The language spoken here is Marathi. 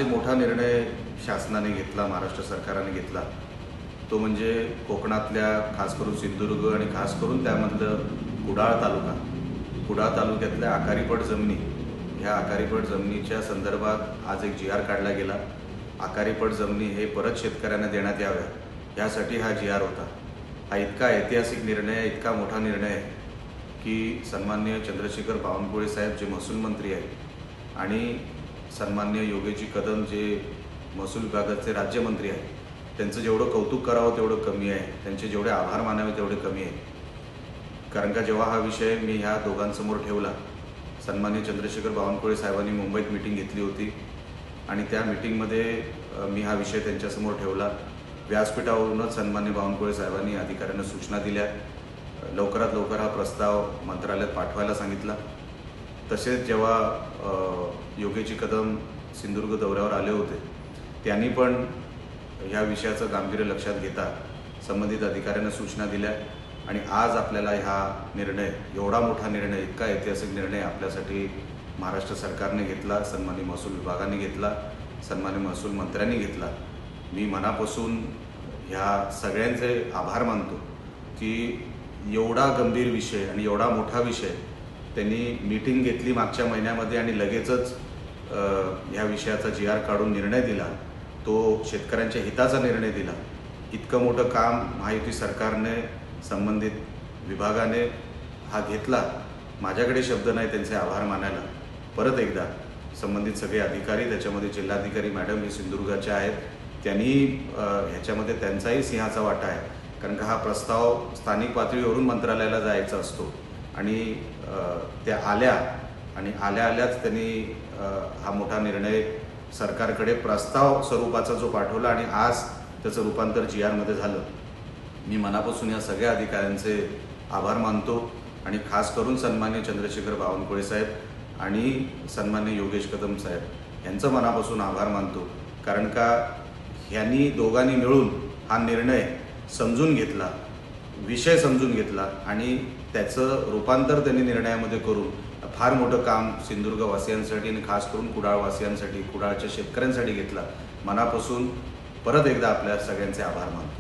एक मोठा निर्णय शासनाने घेतला, महाराष्ट्र सरकारने घेतला, तो म्हणजे कोकणातल्या खास करून सिंधुदुर्ग आणि खास करून त्यामधलं कुडाळ तालुक्यातल्या आकारीपट जमिनी, ह्या आकारीपट जमिनीच्या संदर्भात आज एक GR काढला गेला। आकारीपट जमिनी हे परत शेतकऱ्यांना देण्यात याव्या यासाठी हा GR होता। हा इतका ऐतिहासिक निर्णय, इतका मोठा निर्णय आहे की सन्माननीय चंद्रशेखर बावनकुळे साहेब जे महसूल मंत्री आहेत आणि सन्माननीय योगेश कदम जे महसूल विभागाचे राज्यमंत्री आहेत, त्यांचं जेवढं कौतुक करावं तेवढं कमी आहे, त्यांचे जेवढे आभार मानावे तेवढे कमी आहे। कारण का जेव्हा हा विषय मी ह्या दोघांसमोर ठेवला, सन्माननीय चंद्रशेखर बावनकुळे साहेबांनी मुंबईत मीटिंग घेतली होती आणि त्या मीटिंगमध्ये मी हा विषय त्यांच्यासमोर ठेवला। व्यासपीठावरूनच सन्माननीय बावनकुळे साहेबांनी अधिकाऱ्यांना सूचना दिल्या, लवकरात लवकर हा प्रस्ताव मंत्रालयात पाठवायला सांगितला। तसेच जेव्हा योगेश कदम सिंधुदुर्ग दौऱ्यावर आले होते, त्यांनी पण ह्या विषयाचं गांभीर्य लक्षात घेता संबंधित अधिकाऱ्यांना सूचना दिल्या आणि आज आपल्याला हा निर्णय, एवढा मोठा निर्णय, इतका ऐतिहासिक निर्णय आपल्यासाठी महाराष्ट्र सरकारने घेतला, सन्माननीय महसूल विभागाने घेतला, सन्माननीय महसूल मंत्र्यांनी घेतला। मी मनापासून ह्या सगळ्यांचे आभार मानतो की एवढा गंभीर विषय आणि एवढा मोठा विषय त्यांनी मीटिंग घेतली मागच्या महिन्यामध्ये आणि लगेचच ह्या विषयाचा GR काढून निर्णय दिला, तो शेतकऱ्यांच्या हिताचा निर्णय दिला। इतकं मोठं काम महायुती सरकारने, संबंधित विभागाने हा घेतला। माझ्याकडे शब्द नाही त्यांचे आभार मानायला। परत एकदा संबंधित सगळे अधिकारी, त्याच्यामध्ये जिल्हाधिकारी मॅडम हे सिंधुदुर्गाच्या आहेत, त्यांनी ह्याच्यामध्ये त्यांचाही सिंहाचा वाटा आहे। कारण का हा प्रस्ताव स्थानिक पातळीवरून मंत्रालयाला जायचा असतो आणि त्या आल्या आणि आल्याच त्यांनी हा मोठा निर्णय सरकारकडे प्रस्ताव स्वरूपाचा जो पाठवला आणि आज त्याचं रूपांतर GR मध्ये झालं। मी मनापासून या सगळ्या अधिकाऱ्यांचे आभार मानतो आणि खास करून सन्माननीय चंद्रशेखर बावनकुळे साहेब आणि सन्माननीय योगेश कदम साहेब यांचं मनापासून आभार मानतो। कारण का ह्यांनी दोघांनी मिळून हा निर्णय समजून घेतला, विषय समजून घेतला आणि त्याचं रूपांतर त्यांनी निर्णयामध्ये करून फार मोठं काम सिंधुदुर्गवासियांसाठी आणि खास करून कुडाळवासियांसाठी, कुडाळच्या शेतकऱ्यांसाठी घेतला। मनापासून परत एकदा आपल्या सगळ्यांचे आभार मानतो।